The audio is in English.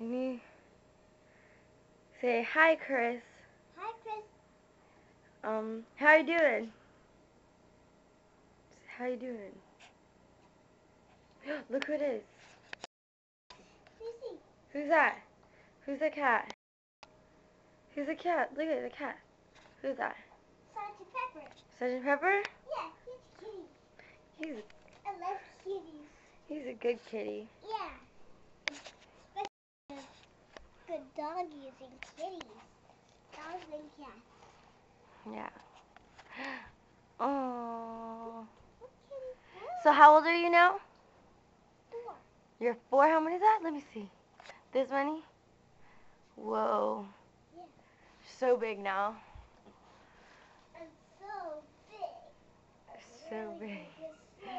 Can you say hi, Chris? Hi, Chris. How you doing? How you doing? Look who it is. Lucy. Who's that? Who's the cat? Who's the cat? Look at the cat. Who's that? Sergeant Pepper. Sergeant Pepper? Yeah, he's a kitty. He's I love kitties. he's a good kitty. Yeah. Especially good doggies and kitties. Dogs and cats. Yeah. Oh. Okay. So how old are you now? 4. You're 4? How many is that? Let me see. This many? Whoa. Yeah. So big now. I'm so big. So big. Just so